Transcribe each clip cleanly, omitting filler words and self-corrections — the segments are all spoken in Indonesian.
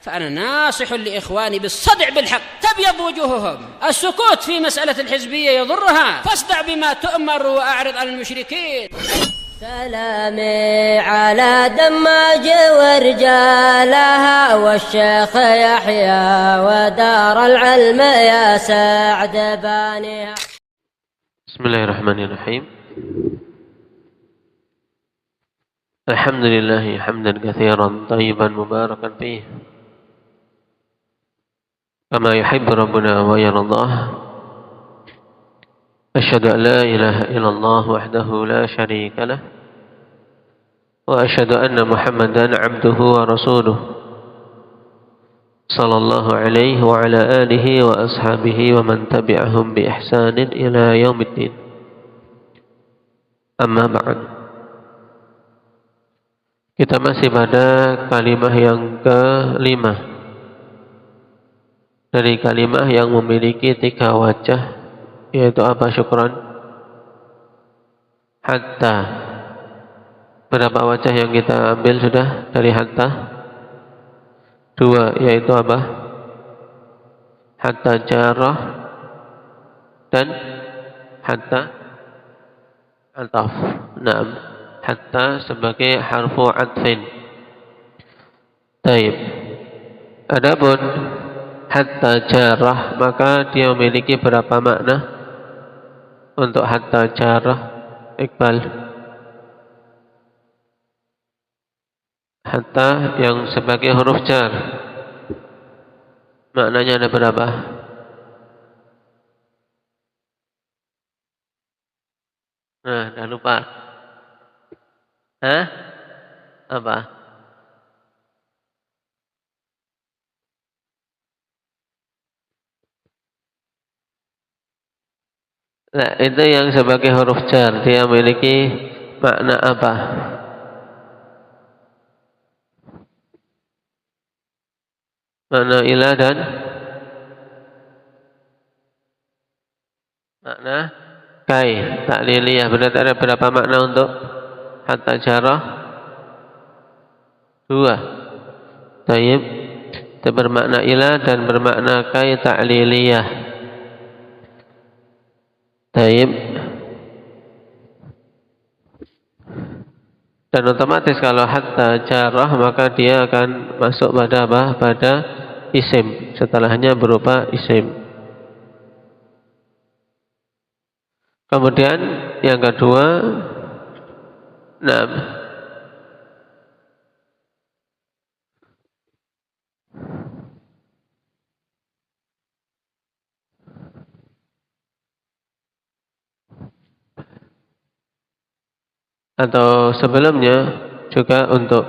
فأنا ناصح لإخواني بالصدع بالحق تبيض وجوههم. السكوت في مسألة الحزبية يضرها، فاصدع بما تؤمر وأعرض عن المشركين. سلامي على دماج ورجالها والشيخ يحيى ودار العلم يا سعد بانيها. بسم الله الرحمن الرحيم. الحمد لله حمدا كثيرا طيبا مباركا فيه كما يحب ربنا ويرضاه. أشهد أن لا إله إلا الله وحده لا شريك له، وأشهد أن محمدا عبده ورسوله صلى الله عليه وعلى آله وأصحابه ومن تبعهم بإحسان إلى يوم الدين. أما بعد, kita masih pada kalimah yang kelima dari kalimah yang memiliki 3 wajah, yaitu apa? Syukran. Hatta. Berapa wajah yang kita ambil sudah dari hatta? 2, yaitu apa? Hatta jarah dan hatta ataf. Naam, hatta sebagai harfu atfin. Taib. Adapun hatta jarah, maka dia memiliki berapa makna untuk hatta jarah, Iqbal? Hatta yang sebagai huruf jar, maknanya ada berapa? Nah, dah lupa. Hah? Apa? Nah, itu yang sebagai huruf jar, dia memiliki makna apa? Makna ilah dan makna kai, takliliyah. Berarti ada berapa makna untuk hatta jarah? 2. Taib. Itu bermakna ilah dan bermakna kai takliliyah. Taib. Dan otomatis kalau hatta jarah, maka dia akan masuk pada apa? Pada isim. Setelahnya berupa isim. Kemudian yang kedua, naam, atau sebelumnya juga untuk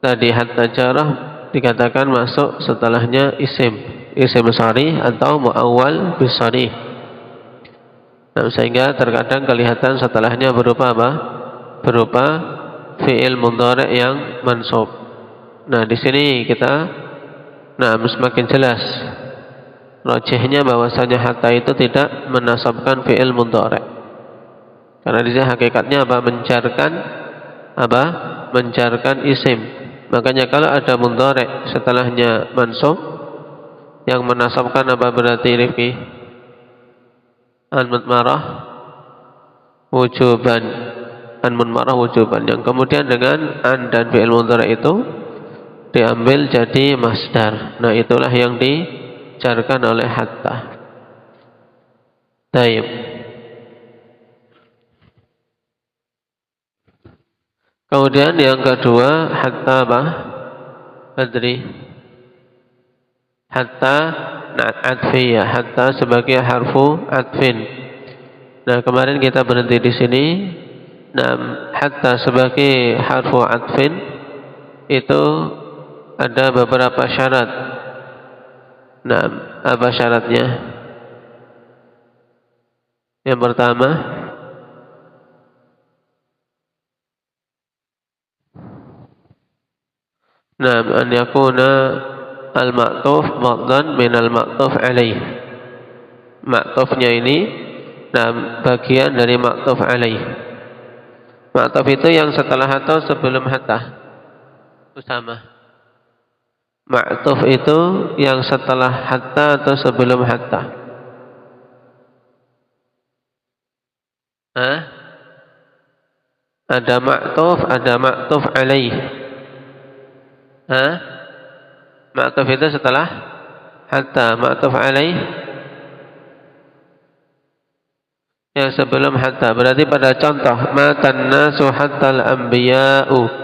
tadi hatta jarah dikatakan masuk setelahnya isim sharih atau muawwal bisharih. Nah, sehingga terkadang kelihatan setelahnya berupa apa? Berupa fi'il mudhari' yang mansub. Nah, di sini kita semakin jelas rajihnya bahwasanya hatta itu tidak menasabkan fi'il mudhari'. Karena di sini hakikatnya apa? Menjarkan isim. Makanya kalau ada mudhari' setelahnya mansub, yang menasabkan apa berarti Rifki? An-mudmarah wujuban. An-mudmarah wujuban. Yang kemudian dengan an dan fi'il mudhari' itu diambil jadi masdar. Nah, itulah yang dijarkan oleh hatta. Taib. Kemudian yang kedua hatta apa? Badri. Hatta atfiyah, hatta sebagai harfu atfin. Nah, kemarin kita berhenti di sini. Nah, hatta sebagai harfu atfin itu ada beberapa syarat. Nah, apa syaratnya? Yang pertama, an yakuna al-ma'tuf maddan min al-ma'tuf alaih. Ma'tufnya ini bagian dari ma'tuf alaih. Ma'tuf itu yang setelah atau sebelum hatta? Usama. Ma'tuf itu yang setelah hatta atau sebelum hatta? Hah? Ada ma'tuf alaih. Hah? Ma'tuf itu setelah hatta. Ma'tuf alaih yang sebelum hatta. Berarti pada contoh matan nasu hattal anbiya'u.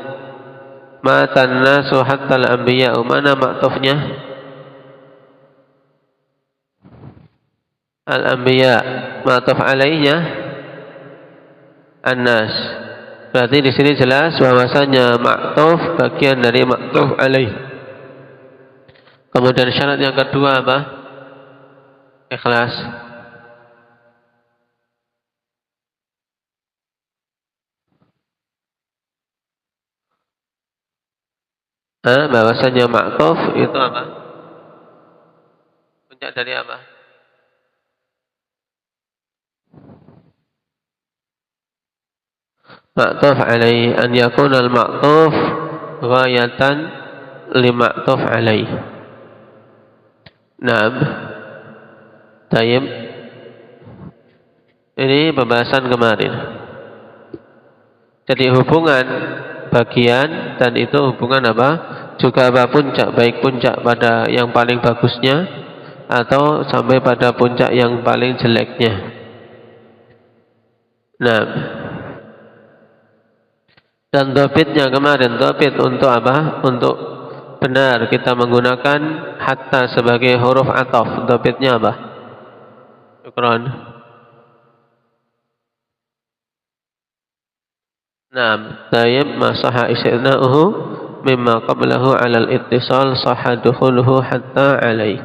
Matan nasu hattal anbiya'u. Mana ma'tufnya? Al-anbiya. Ma'tuf alaihnya an-nas. Berarti di sini jelas bahwasanya ma'tuf bagian dari ma'tuf alaih. Kemudian syarat yang kedua apa? Ikhlas. Bahwasanya ma'tuf itu apa? Puncak dari apa? Ma'tuf alaih an yakuna al-ma'tuf ghayatan li ma'tuf alaih. Naam. Tayyib. Ini pembahasan kemarin. Jadi hubungan bagian dan itu hubungan apa? Juga apa puncak, baik puncak pada yang paling bagusnya atau sampai pada puncak yang paling jeleknya. Nah, dan dhabitnya kemarin, dhabit untuk apa? Untuk benar kita menggunakan hatta sebagai huruf ataf. Dhabitnya apa? Syukran. Naam, tayyib ma sahha istina'uhu mimma qablahu 'ala al-ittisal sahha dukhuluhu hatta 'alayh.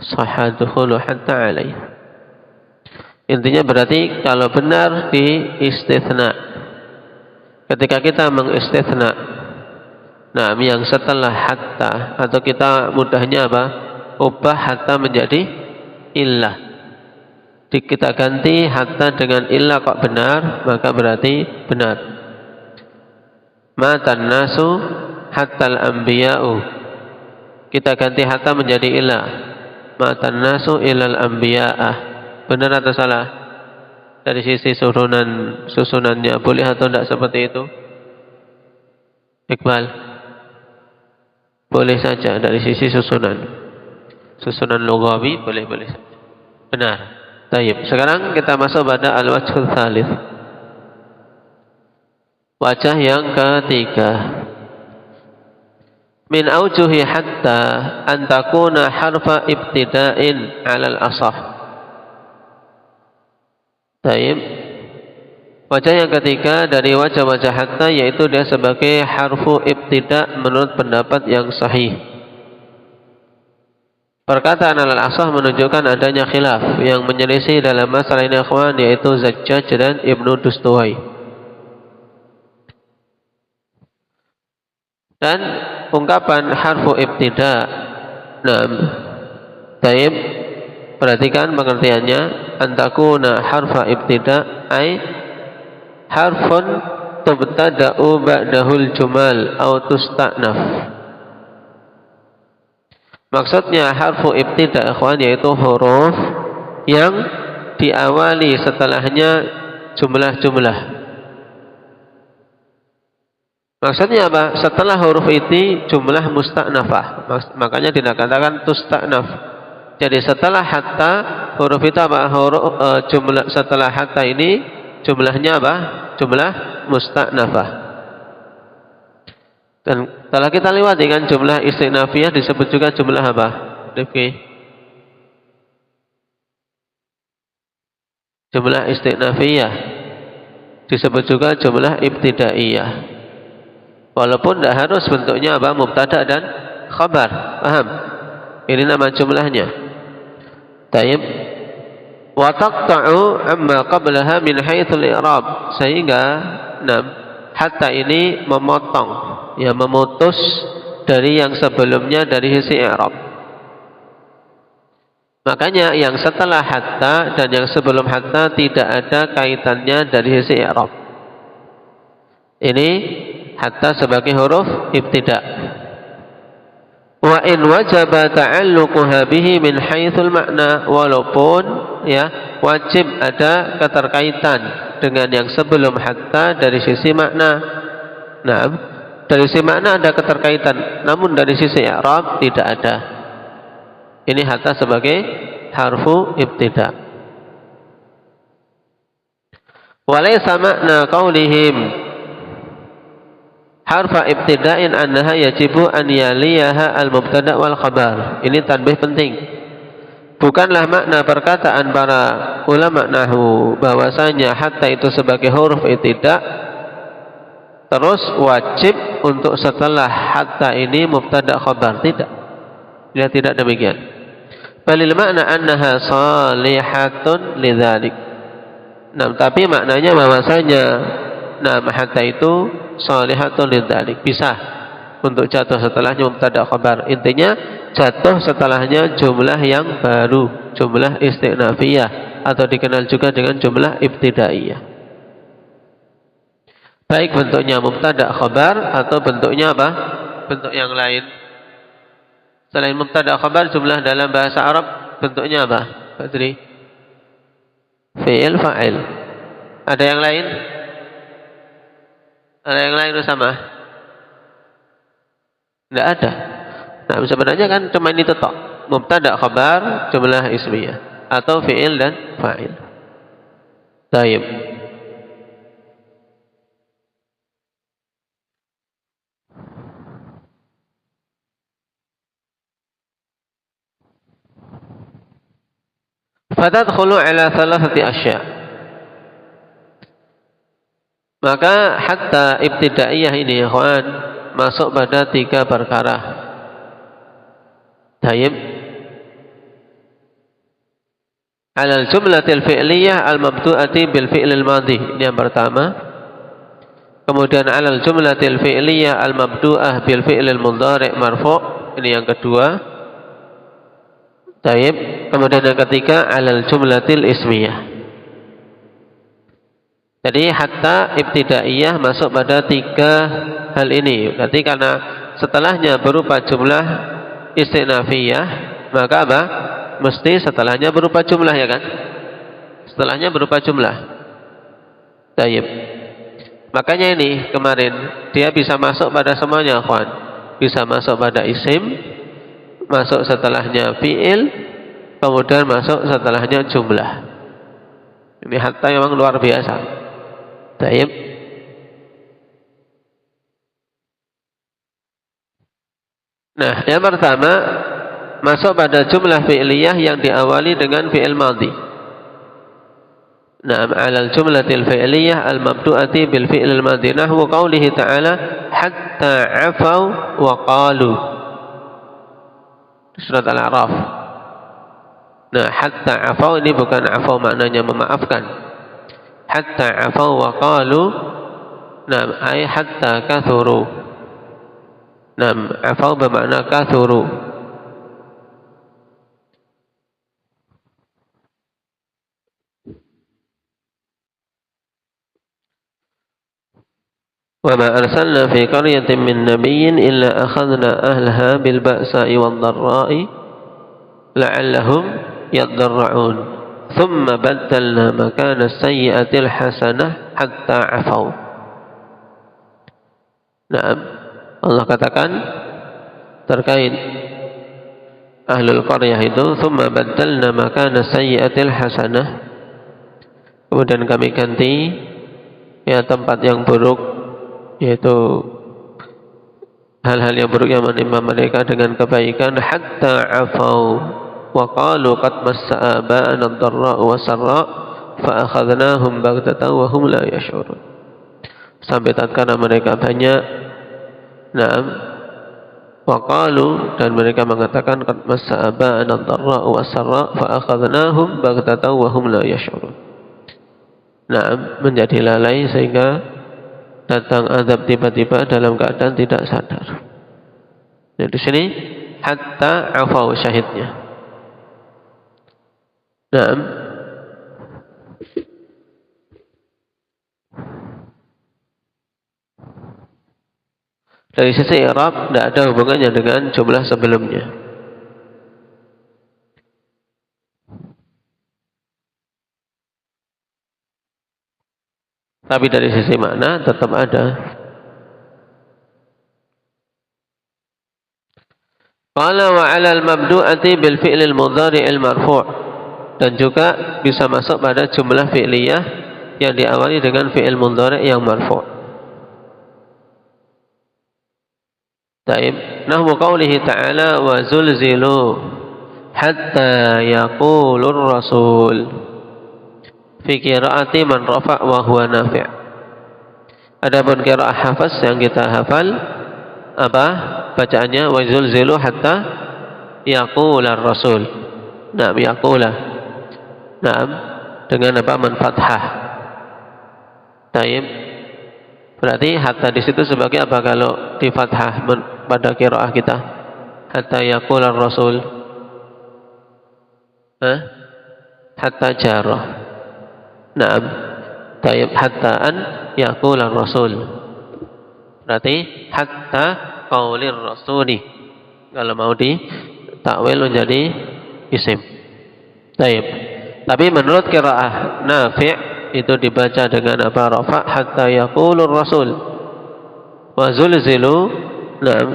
Sahha dukhuluhu hatta 'alayh. Intinya berarti kalau benar di istitsna. Ketika kita mengistitsna, nah yang setelah hatta atau kita mudahnya apa? Ubah hatta menjadi illah. Kita ganti hatta dengan illah kok benar, maka berarti benar. Matan nasu hattal anbiya'u. Kita ganti hatta menjadi illah. Matan nasu ilal anbiya'ah. Benar atau salah? Dari sisi susunannya boleh atau tidak seperti itu? Iqbal. Boleh saja dari sisi susunan. Susunan lughawi boleh saja. Benar. Baik, sekarang kita masuk pada al-wajhul tsalits. Wajah yang ketiga. Min aujuhi hatta an takuna harfa ibtida'in 'alal ashah. Baik. Wajah yang ketiga dari wajah-wajah hatta yaitu dia sebagai harfu ibtida' menurut pendapat yang sahih. Perkataan al-asah menunjukkan adanya khilaf yang menyelisih dalam masalah ini ikhwan, yaitu Zajjaj dan Ibnu Dustuwai. Dan ungkapan harfu ibtida'. Nah, taib, perhatikan pengertiannya. Antakuna harfa ibtida' ay harfun tubtada'u ba'dahul jumal au tusta'naf. Maksudnya harfu ibtida' ikhwan yaitu huruf yang diawali setelahnya jumlah-jumlah. Maksudnya apa? Setelah huruf ini jumlah musta'nafah. Makanya dikatakan tusta'naf. Jadi setelah hatta huruf itu apa? Jumlah setelah hatta ini jumlahnya apa? Jumlah musta'nafah. Dan setelah kita lewati kan jumlah istinafiyah disebut juga jumlah apa? Rifki. Jumlah istinafiyah disebut juga jumlah ibtidaiyah. Walaupun tidak harus bentuknya apa? Mubtada dan khabar. Paham? Ini nama jumlahnya. Taib. Wa taqta'u amma qablaha min haitsul i'rab. Sehingga hatta ini memotong, ya memutus dari yang sebelumnya dari sisi i'rab. Makanya yang setelah hatta dan yang sebelum hatta tidak ada kaitannya dari sisi i'rab. Ini hatta sebagai huruf ibtida'. Wa in wajaba ta'alluquha bihi min haitsul makna, walaupun ya wajib ada keterkaitan dengan yang sebelum hatta dari sisi makna. Nah, dari sisi makna ada keterkaitan, namun dari sisi i'rab tidak ada. Ini hatta sebagai harfu ibtida. Walaysa makna qaulihim harfa ibtida'in annaha yajibu an yaliyaha al-mubtada' wal khabar. Ini tanbih penting. Bukanlah makna perkataan para ulama nahwu bahwasanya hatta itu sebagai huruf ibtida' terus wajib untuk setelah hatta ini mubtada' khabar. Tidak. Ya, tidak demikian. Balil makna annaha salihatun lidzalik. Nah, tapi maknanya bahwasanya hatta itu salihatun lidzalik, bisa untuk jatuh setelahnya mubtada' khabar. Intinya jatuh setelahnya jumlah yang baru, jumlah istinafiyah atau dikenal juga dengan jumlah ibtidaiyah. Baik bentuknya mubtada' khabar atau bentuknya apa? Bentuk yang lain. Selain mubtada' khabar, jumlah dalam bahasa Arab bentuknya apa, Badri? Fi'il, fa'il. Ada yang lain? Ada yang lain sama? Tidak ada. Nah, sebenarnya kan cuma ini tok. Mubtada' khabar, jumlah ismiyah atau fi'il dan fa'il. Taib. Fatadkhulu ala thalathati asya'. Maka hatta ibtidaiyah ini ya kawan, masuk pada 3 perkara. Taib. Alal jumlatil fi'liyah al-mabdu'ati bil fi'lil madhi. Ini yang pertama. Kemudian alal jumlatil fi'liyah al-mabdu'ah bil fi'lil mudhari' marfu'. Ini yang kedua. Taib. Kemudian yang ketiga alal jumlatil ismiyah. Jadi hatta ibtidaiyah masuk pada 3 hal ini. Berarti karena setelahnya berupa jumlah istinafiyah, maka apa? Mesti setelahnya berupa jumlah, ya kan? Setelahnya berupa jumlah. Taib. Makanya ini kemarin dia bisa masuk pada semuanya, kawan. Bisa masuk pada isim, masuk setelahnya fi'il, kemudian masuk setelahnya jumlah. Ini hatta memang luar biasa. Taib. Nah, yang pertama masuk pada jumlah fi'liyah yang diawali dengan fi'il madhi. Nah, alal jumlatil fi'liyah al-mabdu'ati bil fi'il madhi. Nahwu qaulihi ta'ala hatta 'afau wa qalu. Surat Al-A'raf. Nah, hatta 'afau ini bukan 'afau maknanya memaafkan. Hatta 'afau wa qalu, nah, ay hatta kathuru. Nah, 'afau bermakna kathuru. Wa ma arsalna fi qaryatin min nabiyyin illa akhadna ahlaha bil ba'sa'i wad dharra'i la'allahum yadarra'un. Thumma baddalna makana sayyi'atil hasanah hatta 'afau. Nah, Allah katakan terkait ahlul qaryah itu, thumma baddalna makana sayyi'atil hasanah. Kemudian kami ganti ya tempat yang buruk, yaitu hal-hal yang buruk yang menimpa mereka dengan kebaikan, hatta 'afau wa qalu qad massa aba'ana ad-dharra wa sarra fa akhadnahum baghtatan wa hum la yash'urun. Sampai tatkala mereka banyak wa qalu, dan mereka mengatakan qad massa aba'ana ad-dharra wa sarra fa akhadnahum baghtatan wa hum la yash'urun. Menjadi lalai sehingga datang azab tiba-tiba dalam keadaan tidak sadar. Jadi di sini hatta afau syahidnya. Dari sisi i'rab tidak ada hubungannya dengan jumlah sebelumnya. Tapi dari sisi makna tetap ada. Qala wa 'ala al-mabdu'ati bil fi'lil mudhari'il marfu', dan juga bisa masuk pada jumlah fi'liyah yang diawali dengan fi'il mudhari' yang marfu'. Taib, nahwu qawlihi ta'ala wa zulzilu hatta yaqulur rasul fi qiraati man rafa' wa huwa nafi'. Adapun qiraah Hafs yang kita hafal apa bacaannya? Wa zulzilu hatta yaqular rasul. Naam, yaqula. Naam, dengan apa? Man fathah. Taib. Berarti hatta di situ sebagai apa kalau di fathah pada qiraah kita? Hatta yaqular rasul. Hatta jarah. Naam. Taib, hatta an yaqular rasul. Berarti hatta qaulir rasuli. Kalau mau di takwil menjadi isim. Taib. Tapi menurut qiraah Nafi' itu dibaca dengan apa? Rafa' hatta yaqulur rasul. Wa zulzilu, na'am,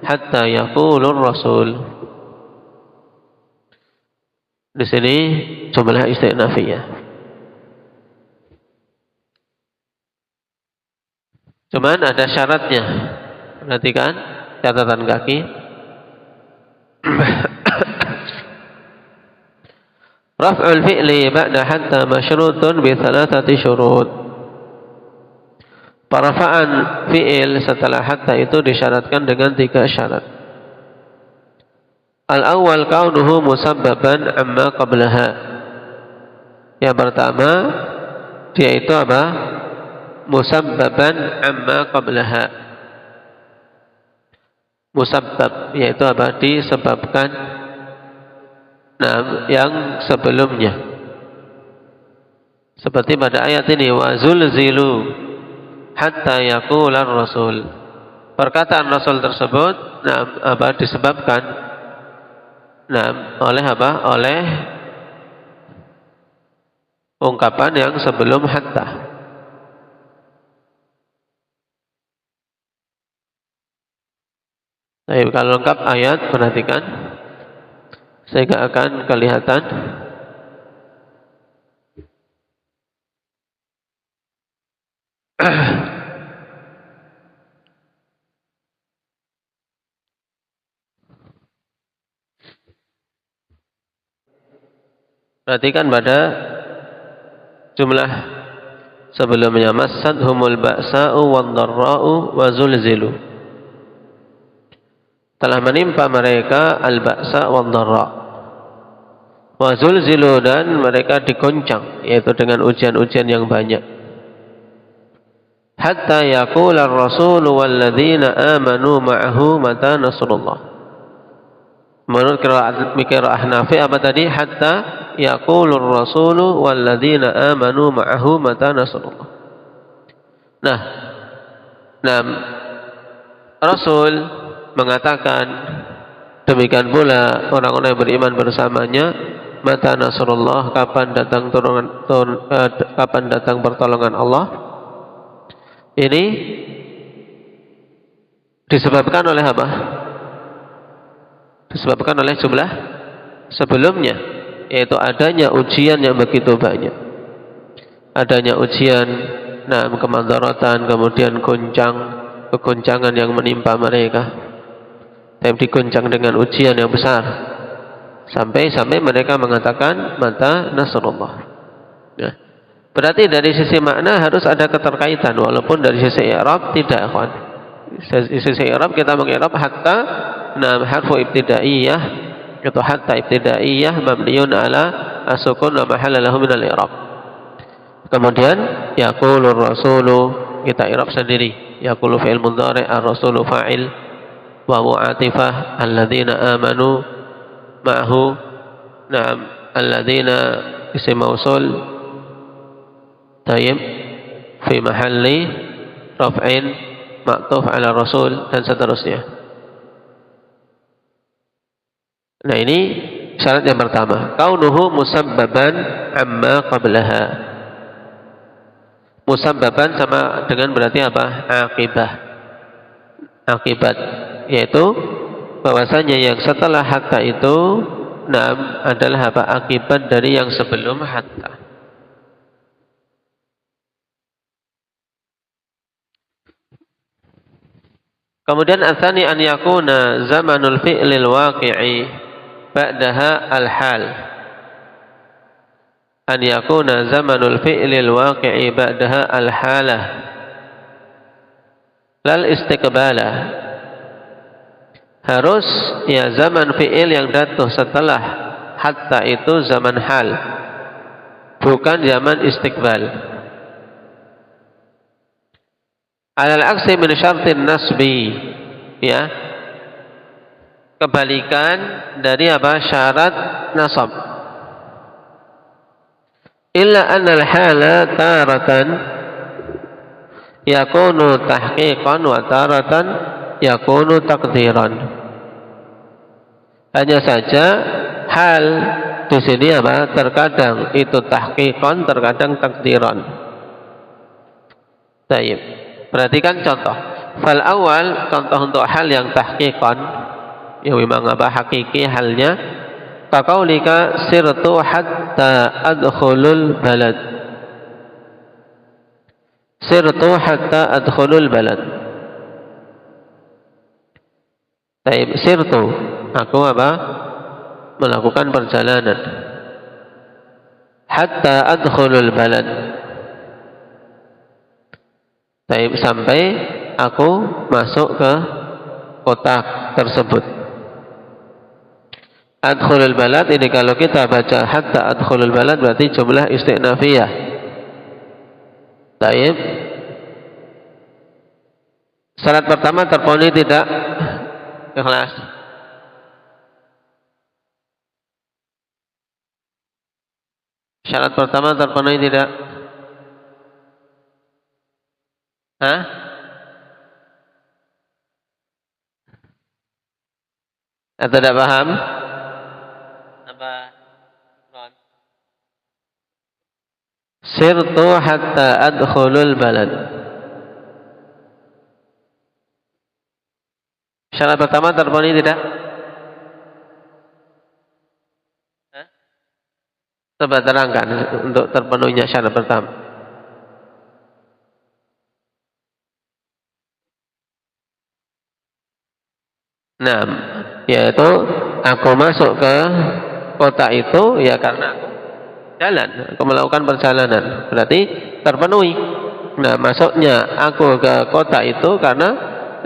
hatta yaqulur rasul. Di sini jumlah istinafiyah. Cuman ada syaratnya. Perhatikan catatan kaki. Raf'ul fi'li ba'da hatta masyrutun bi thalathati syurut. Parafa'an fi'il setelah hatta itu disyaratkan dengan 3 syarat. Al-awwal kaunuhu musabbaban amma qablaha. Yang pertama, dia itu apa? Musabbaban amma qablaha. Musabbab yaitu apa? Disebabkan yang sebelumnya. Seperti pada ayat ini, wa zulzilu hatta yaqular rasul. Perkataan Rasul tersebut disebabkan oleh apa? Oleh ungkapan yang sebelum hatta. Nah, kalau lengkap ayat perhatikan. Sehingga akan kelihatan perhatikan pada jumlah sebelumnya, massadhumul ba'sa'u wadh-dharra'u wa zulzilu. Telah menimpa mereka al-ba'sa wadh-dharra. Wa zulzilu, dan mereka digoncang, yaitu dengan ujian-ujian yang banyak. Hatta yaqular rasul walladzina amanu ma'ahu mata nasrullah. Menurut qiraah Nafi' apa tadi? Hatta yaqulur rasul walladzina amanu ma'ahu mata nasrullah. Nah, Rasul mengatakan, demikian pula orang-orang yang beriman bersamanya, mata nasrullah, kapan datang pertolongan Allah. Ini disebabkan oleh apa? Disebabkan oleh jumlah sebelumnya, yaitu adanya ujian yang begitu banyak. Adanya ujian, kemandaratan, kemudian kegoncangan yang menimpa mereka. Dan diguncang dengan ujian yang besar. Sampai mereka mengatakan mata nasrullah. Nah, berarti dari sisi makna harus ada keterkaitan, walaupun dari sisi i'rab tidak, ikhwan. Dari sisi i'rab kita mengi'rab hatta harfu ibtidaiyah, atau hatta ibtidaiyah mabniun ala as-sukun wa mahalla lahu min al-i'rab. Kemudian yaqulur rasulu kita i'rab sendiri. Yaqulu fi'il mudhari', ar-rasulu fa'il, wa mu'atifah alladzina amanu ma'ahu, alladzina isim mausul, tayyib, fi mahalli raf'in ma'tuf ala rasul, dan seterusnya. Nah, ini syarat yang pertama, kaunuhu musabbaban amma qablaha. Musabbaban sama dengan berarti apa? Akibat, yaitu bahwasanya yang setelah hatta itu adalah apa? Akibat dari yang sebelum hatta. Kemudian atsani an yakuna zamanul fi'lil waqi'i ba'daha al-hal. An yakuna zamanul fi'lil waqi'i ba'daha al-halah lal istiqbalah. Harus ya zaman fi'il yang jatuh setelah hatta itu zaman hal, bukan zaman istiqbal. Alal aksi min syartin nasbi, ya, kebalikan dari apa? Syarat nasab. Illa annal hala taratan yakunu tahqiqan wa taratan yakunu taqdiran. Hanya saja hal di sini apa? Terkadang itu tahqiqan, terkadang takdiran. Baik. Perhatikan contoh. Fal awal, contoh untuk hal yang tahqiqan, yang memang apa? Hakiki halnya. Kaqaulika sirtu hatta adkhulul balad. Sirtu hatta adkhulul balad. Baik, sirtu, aku apa? Melakukan perjalanan. Hatta adkhulul balad. Sampai aku masuk ke kota tersebut. Adkhulul balad ini kalau kita baca hatta adkhulul balad berarti jumlah istinafiyah. Baik. Syarat pertama terpenuhi tidak? Ikhlas. Syarat pertama terpenuhi tidak? Hah? Atau tidak paham? Apa? Sirtu hatta adkhulul balad. Syarat pertama terpenuhi tidak? Hah? Coba terangkan untuk terpenuhinya syarat pertama. Nah, yaitu aku masuk ke kota itu ya karena aku jalan, aku melakukan perjalanan, berarti terpenuhi. Nah, masuknya aku ke kota itu karena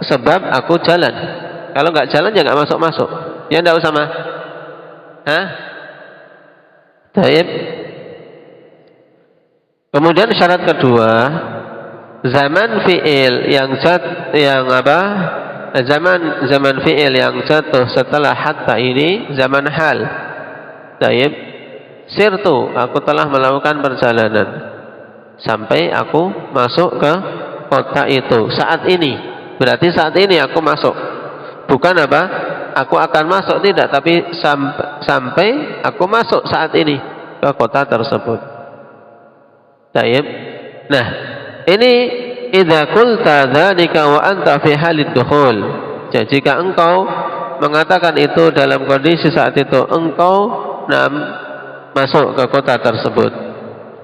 sebab aku jalan. Kalau nggak jalan ya nggak masuk. Ya nggak usah mah. Hah? Baik. Kemudian syarat kedua, zaman fi'il yang apa? Zaman fi'il yang jatuh setelah hatta ini zaman hal. Baik. Sirtu, aku telah melakukan perjalanan sampai aku masuk ke kota itu saat ini. Berarti saat ini aku masuk. Bukan apa? Aku akan masuk, tidak, tapi sampai aku masuk saat ini ke kota tersebut. Baik. Nah, ini idza qulta dzalika wa anta fi halid dukhul. Jadi jika engkau mengatakan itu dalam kondisi saat itu engkau masuk ke kota tersebut,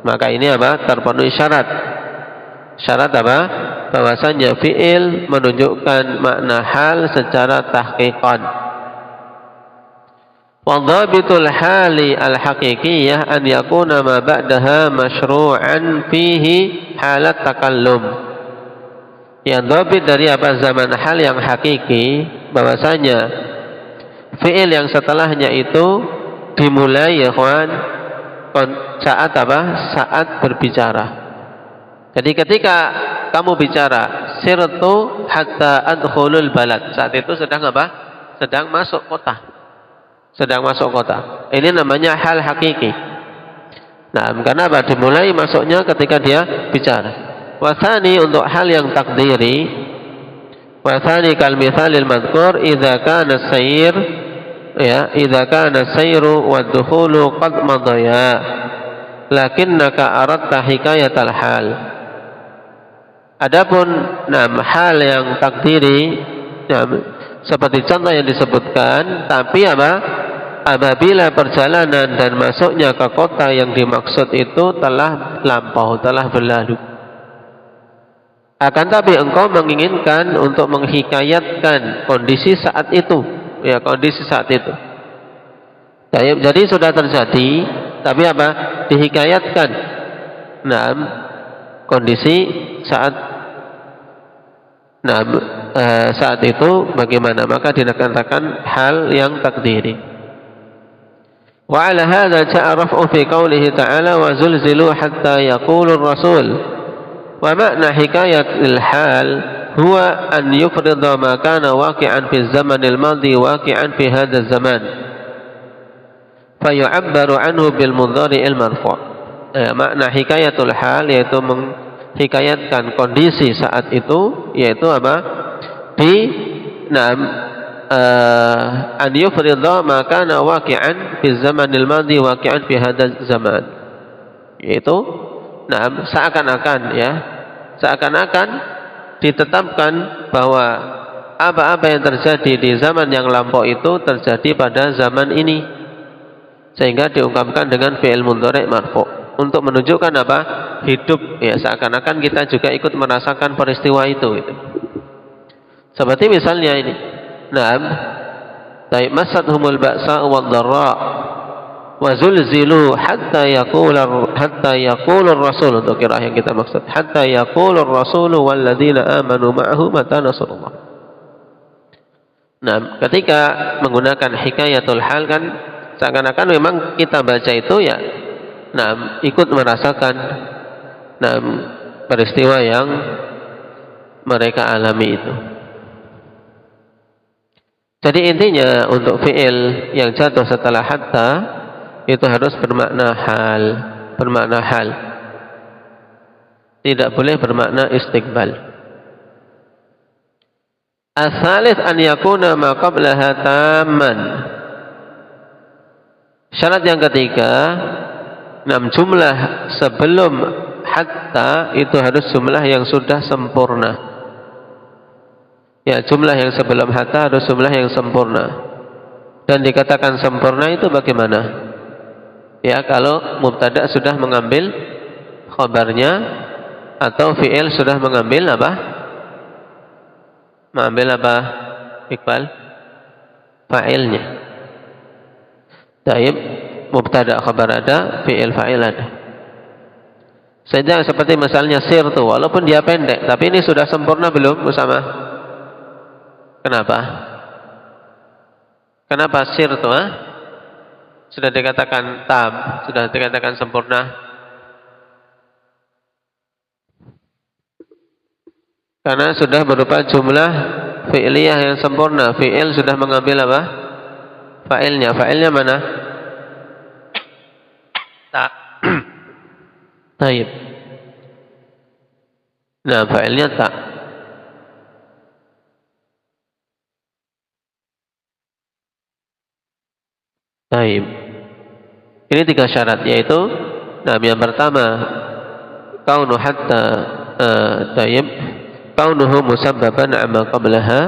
maka ini apa? Terpenuhi syarat. Syarat apa? Bahwasanya fi'il menunjukkan makna hal secara tahqiqan. Wa dhabitul hali al-haqiqiyah an yakuna ma ba'daha masyru'an fihi halat takallum. Yang dhabit dari apa? Zaman hal yang hakiki, bahwasanya fi'il yang setelahnya itu dimulai ya kawan saat apa? Saat berbicara. Jadi ketika kamu bicara sirtu hatta adkhulul balad, saat itu sedang apa? Sedang masuk kota. Sedang masuk kota. Ini namanya hal hakiki. Nah, karena apa? Dimulai masuknya ketika dia bicara. Wasani untuk hal yang takdiri, Wa tsani kal mithalil madhkur idza kana sayr ya idza kana sayru wad dukhulu qad madaya lakinnaka aradta hikayatal hal. Adapun hal yang takdiri seperti contoh yang disebutkan, tapi apabila perjalanan dan masuknya ke kota yang dimaksud itu telah lampau, telah berlalu. Akan tapi engkau menginginkan untuk menghikayatkan kondisi saat itu, ya kondisi saat itu. Jadi sudah terjadi, tapi dihikayatkan. Kondisi saat itu bagaimana? Maka dikatakan hal yang takdiri. Wa ala hadza ja'a raf'u fi qoulihi ta'ala wa zulzilu hatta yaqulu ar-rasul. Wa makna hikayatil hal huwa an yufrida ma kana waqi'an fi zamanil madhi waqi'an fi hadha zaman. Fa yu'abbaru anhu bil mudhari'il marfu'. Makna hikayatul hal yaitu menghikayatkan kondisi saat itu, yaitu an yufrida ma kana waqi'an fi zamanil madhi waqi'an fi hadha zaman. Yaitu seakan-akan ditetapkan bahwa apa-apa yang terjadi di zaman yang lampau itu terjadi pada zaman ini, sehingga diungkapkan dengan fi'il mudhari' marfu' untuk menunjukkan hidup, ya seakan-akan kita juga ikut merasakan peristiwa itu gitu. Seperti misalnya ini, masadhumul ba'sa wad dharra wa zulzilu hatta yaqulu ar-rasul, untuk qiraah yang kita maksud, hatta yaqulu ar-rasul wal ladzina amanu ma'ahu mata nasrullah. Ketika menggunakan hikayatul hal kan seakan-akan memang kita baca itu ya ikut merasakan peristiwa yang mereka alami itu. Jadi intinya untuk fi'il yang jatuh setelah hatta itu harus bermakna hal. Tidak boleh bermakna istiqbal. As-salis an yakuna ma qablaha tamman. Syarat yang ketiga, jumlah sebelum hatta itu harus jumlah yang sudah sempurna. Ya, jumlah yang sebelum hatta harus jumlah yang sempurna. Dan dikatakan sempurna itu bagaimana? Ya, kalau mubtada sudah mengambil khabarnya atau fi'il sudah mengambil mengambil Iqbal? Fa'ilnya. Taib, mubtada khabar ada, fi'il fa'il ada. Sehingga seperti misalnya sirtu, walaupun dia pendek, tapi ini sudah sempurna belum bersama? Kenapa sirtu? Sudah dikatakan tam, sudah dikatakan sempurna. Karena sudah berupa jumlah fi'liyah yang sempurna. Fi'il sudah mengambil fa'ilnya. Fa'ilnya mana? Ta. Taib. Fa'ilnya ta. Taib. Ini 3 syarat, yaitu yang pertama kaunu hatta taib, kaunuhu musabbaban amma qablaha,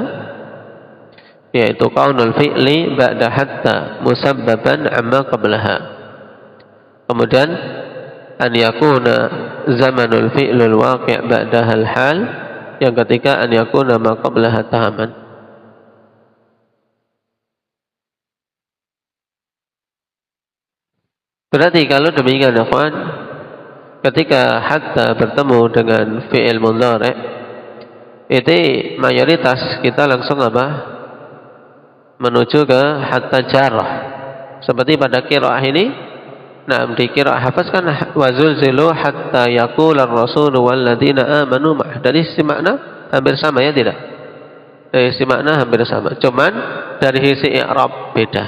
yaitu kaunul fi'li ba'da hatta musabbaban amma qablaha. Kemudian an yakuna zamanul fi'lul waqi' ba'daha al-hal, yang ketiga an yakuna ma qablaha tahaman. Berarti kalau demikian ikhwan, ketika hatta bertemu dengan fi'il mudhari', itu mayoritas kita langsung menuju ke hatta jarrah. Seperti pada qiraah ini, di qiraah hafaz kan wazulzilu hatta yaqul ar-rasul wal ladzina amanu ma'ah. Dari sisi makna hampir sama, ya tidak? Dari sisi makna hampir sama, cuman dari sisi i'rab beda.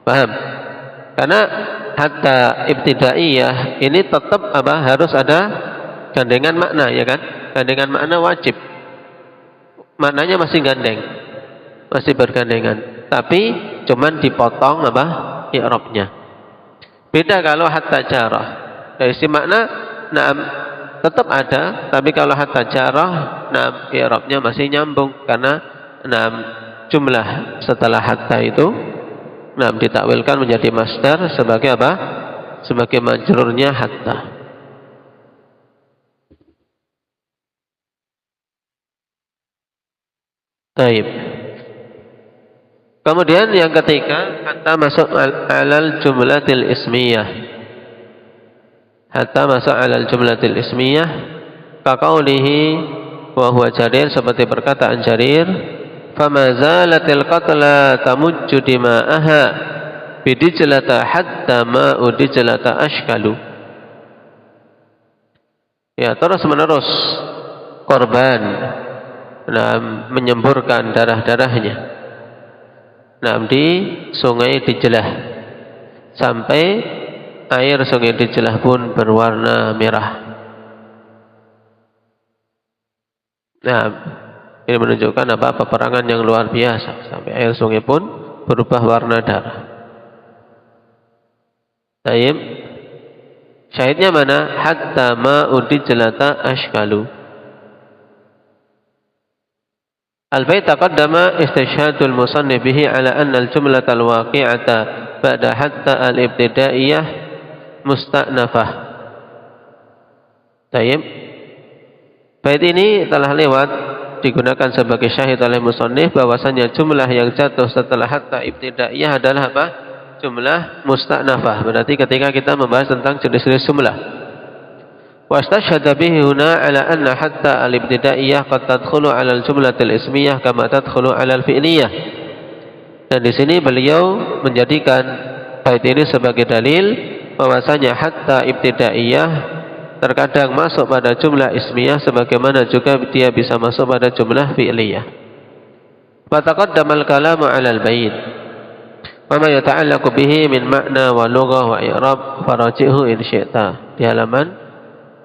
Paham? Karena hatta ibtidaiyah ini tetap harus ada gandengan makna, ya kan? Gandengan makna wajib. maknanya masih gandeng, masih bergandengan, tapi cuman dipotong apa i'rabnya. Beda kalau hatta jarah. Dari si makna na'am tetap ada, tapi kalau hatta jarah na'am i'rabnya masih nyambung karena na'am jumlah setelah hatta itu na'am ditakwilkan menjadi masdar sebagai apa? Sebagai majrurnya hatta. Baik. Kemudian yang ketiga, hatta masuk alal jumlatil ismiyah. Hatta masuk alal jumlatil ismiyah kaqaulihi wa huwa Jarir, seperti perkataan Jarir, fama zalatil qatla tamujju dima'aha bidijlata hatta ma'u dijlata ashkalu. Ya, terus menerus korban menyemburkan darah-darahnya di sungai Dijlah sampai air sungai Dijlah pun berwarna merah. Ini menunjukkan apa? Peperangan yang luar biasa sampai air sungai pun berubah warna darah. Taib. Syahidnya mana? Hatta ma'u dijlata ashkalu. Al-bait taqaddama istishhadul musannif bihi ala anna al-jumlata al-waqi'ata ba'da hatta al-ibtidaiyah musta'nafah. Taib. Bait ini telah lewat digunakan sebagai syahid oleh musannif bahwasanya jumlah yang jatuh setelah hatta ibtidaiyah adalah apa? Jumlah musta'nafah. Berarti ketika kita membahas tentang jenis-jenis jumlah. واستشهد به هنا على أن حتى الابتدائية قد تدخل على الجملة الاسمية كما تدخل على الفعلية. Dan di sini beliau menjadikan bait ini sebagai dalil bahwasanya hatta ibtidaiyah terkadang masuk pada jumlah ismiyah sebagaimana juga dia bisa masuk pada jumlah fi'liyah. Fa taqaddama al-kalamu 'ala al-bait. Wa ma yata'allaqu bihi min ma'na wa lughah wa i'rab faraji'hu in syi'ta. Di halaman,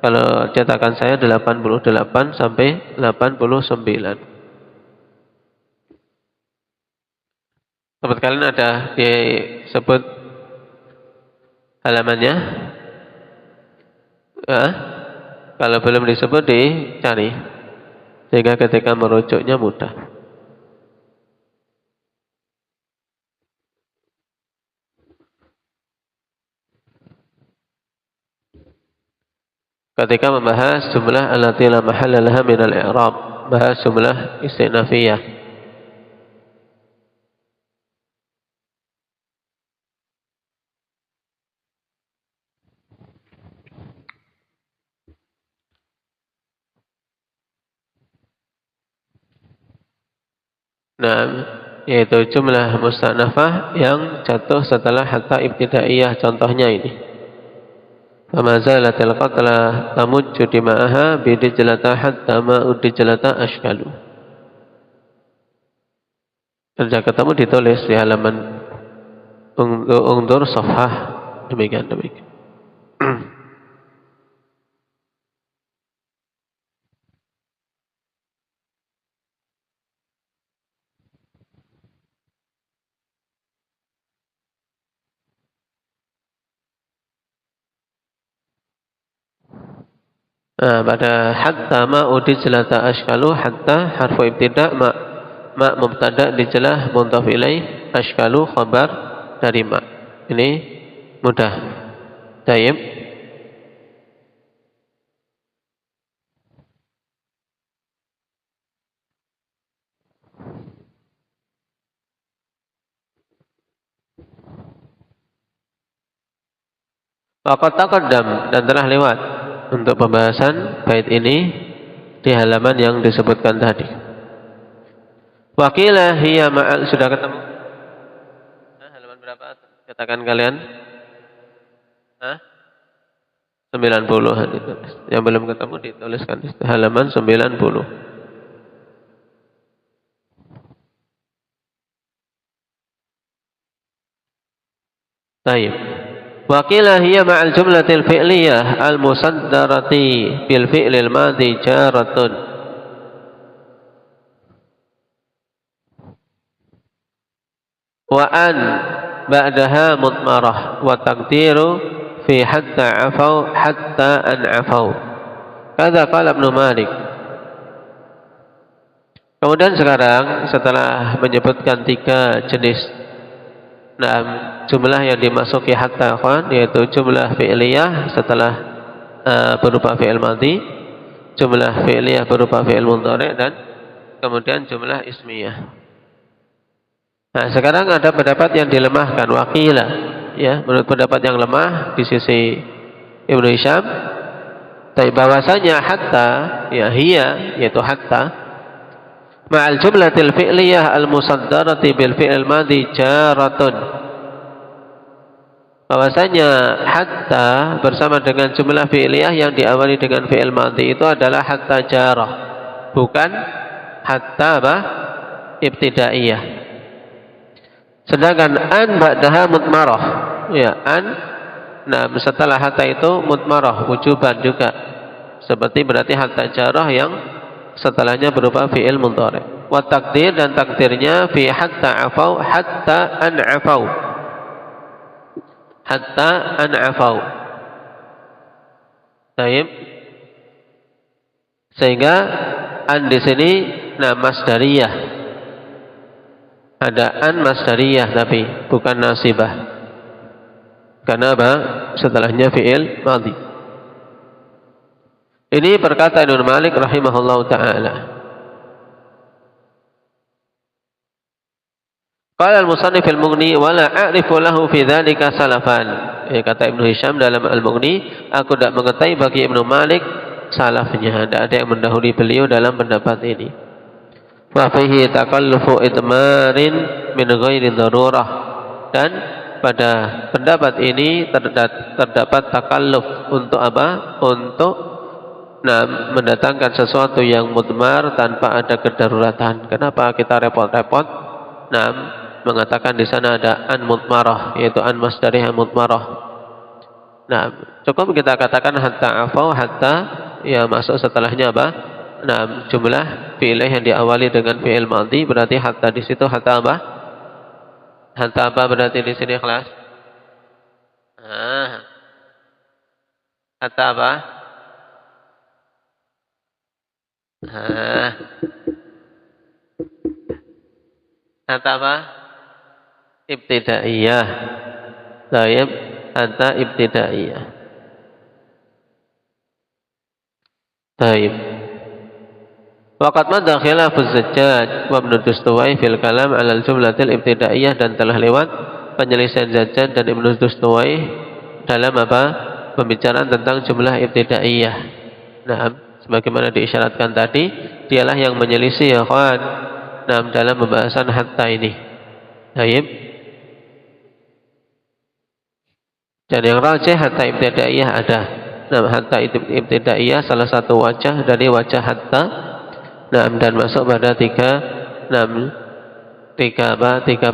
kalau cetakan saya 88 sampai 89. Sobat kalian ada disebut halamannya? Ya, kalau belum disebut dicari, sehingga ketika merujuknya mudah. Ketika membahas jumlah allati la mahalla laha min al-i'rab, bahas jumlah istinafiyah. Nah, yaitu jumlah musta'nafah yang jatuh setelah hatta ibtidaiyah, contohnya ini. فما زالت القتلى تمج دماءها بدجلة حتى ماء الدجلة أشكال. Kerja ketemu ditulis di halaman Ungdur Safhah, demikian. Pada hatta ma'u dijlata ashkalu, hatta harfu ibtida, ma mubtada dijlah mudhaf ilaih, ashkalu khabar dari ma. Ini mudah. Tayyib. Waqad taqaddam, dan telah lewat untuk pembahasan bait ini di halaman yang disebutkan tadi. Waqilah hiya ma'al, sudah ketemu? Halaman berapa? Katakan kalian? 90-an ditulis. Yang belum ketemu dituliskan di halaman 90. Baik. Waqilah hiya ma'al jumlatil fi'liyah al-musaddarati bil fi'lil madhi jaratun. wa an ba'daha mutmarah wa taqdiru fi hatta afau hatta an afau. Kata qala Ibnu Malik. Kemudian sekarang setelah menyebutkan 3 jenis jumlah yang dimasuki hatta yaitu jumlah fi'liyah setelah berupa fi'il madhi, jumlah fi'liyah berupa fi'il mudhari' dan kemudian jumlah ismiyah. Nah, sekarang ada pendapat yang dilemahkan waqila, ya, menurut pendapat yang lemah di sisi Ibnu Hisham, bahwasanya hatta ya hiya yaitu hatta ma'al jumlatil fi'liyah al-musaddarati bil fi'il madhi jaratun. Bahwasanya hatta bersama dengan jumlah fi'liyah yang diawali dengan fi'il madhi itu adalah hatta jarah, bukan hatta ibtidaiyah. Sedangkan an ba'daha mutmarah, ya, an setelah hatta itu mutmarah wujuban juga. Seperti berarti hatta jarah yang setelahnya berupa fi'il mudhari'. Wa takdir dan takdirnya fi hatta afau hatta an afau. Hatta an afau. Baik. Sehingga an di sini masdariyah. Ada an masdariyah tapi bukan nasibah. Karena apa? Setelahnya fi'il madhi. Ini perkataan Ibnu Malik rahimahullahu taala. Qala al-musannif al-Mughni wa la a'rifu lahu fi dzalika salafan. Kata Ibnu Hisham dalam Al-Mughni, aku tidak mengetahui bagi Ibnu Malik salafnya, tidak ada yang mendahului beliau dalam pendapat ini. Wa fihi takallufu itmarin min ghairi darurah. Dan pada pendapat ini terdapat takalluf untuk apa? Untuk mendatangkan sesuatu yang mudmar tanpa ada kedaruratan. Kenapa kita repot-repot mengatakan di sana ada an mudmarah, yaitu an masdariyah mudmarah. Cukup kita katakan hatta afau, hatta ya masuk setelahnya apa? Jumlah fi'il yang diawali dengan fi'il madhi, berarti hatta di situ hatta apa? Hatta apa berarti di sini kelas? Hatta apa? Hatta apa? Ibtidaiyah. Baik, hatta ibtidaiyah. Baik. Waqad madha khilafuz Zajjaj wa Ibnu Dustuwai fil kalam 'ala al-jumlatil ibtidaiyah, dan telah lewat penyelesaian Zajjaj dan Ibnu Dustuwai dalam apa? Pembicaraan tentang jumlah ibtidaiyah. Sebagaimana diisyaratkan tadi, dialah yang menyelisih ya kawan dalam pembahasan hatta ini. Baik. Dan yang rajih hatta ibtidaiyah ada. Hatta ibtidaiyah salah satu wajah dari wajah hatta. Dan masuk pada tiga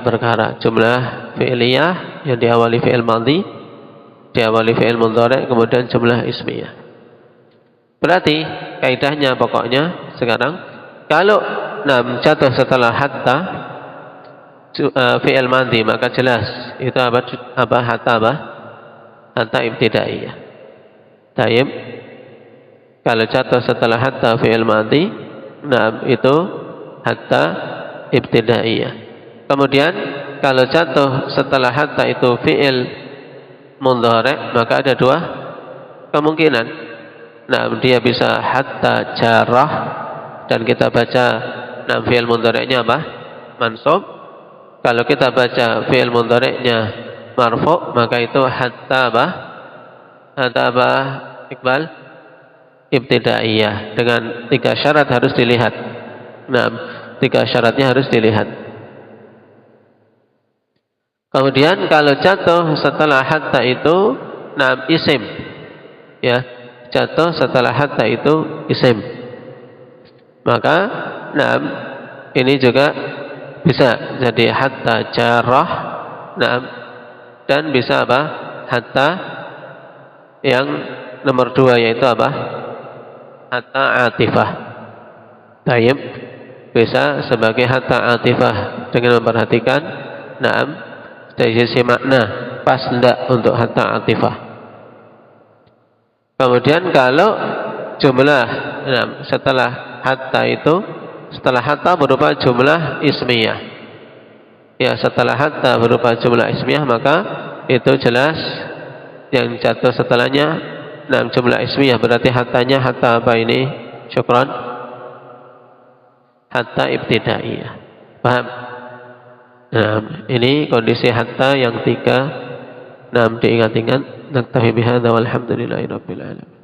perkara. Jumlah fi'liyah yang diawali fi'il madhi, diawali fi'il mudhari', kemudian jumlah ismiyah. Berarti kaidahnya pokoknya sekarang kalau jatuh setelah hatta fi'il madhi, maka jelas itu apa hatta apa? Hatta ibtidaiyah. Taib. Kalau jatuh setelah hatta fi'il madhi, itu hatta ibtidaiyah. Kemudian kalau jatuh setelah hatta itu fi'il mudhari', maka ada 2 kemungkinan. Dia bisa hatta jarah, dan kita baca fi'il mudhari'nya apa? Mansub. Kalau kita baca fi'il mudhari'nya marfu', maka itu hatta apa? Hatta apa, Iqbal? Ibtidaiyah. Dengan 3 syarat harus dilihat. 3 syaratnya harus dilihat. Kemudian kalau jatuh setelah hatta itu isim, ya, jatuh setelah hatta itu isim, maka ini juga bisa jadi hatta jarah, dan bisa apa? Hatta yang nomor 2, yaitu apa? Hatta atifah. Tayyib bisa sebagai hatta atifah dengan memperhatikan Naam, dari sisi makna pas enggak untuk hatta atifah. Kemudian kalau jumlah setelah hatta berupa jumlah ismiyah. Ya, setelah hatta berupa jumlah ismiyah, maka itu jelas yang jatuh setelahnya jumlah ismiyah, berarti hattanya hatta apa ini? Syukran. Hatta ibtidaiyah. Paham? Ini kondisi hatta yang 3. Diingat-ingat. Naktafi bihadza walhamdulillahi rabbil alamin.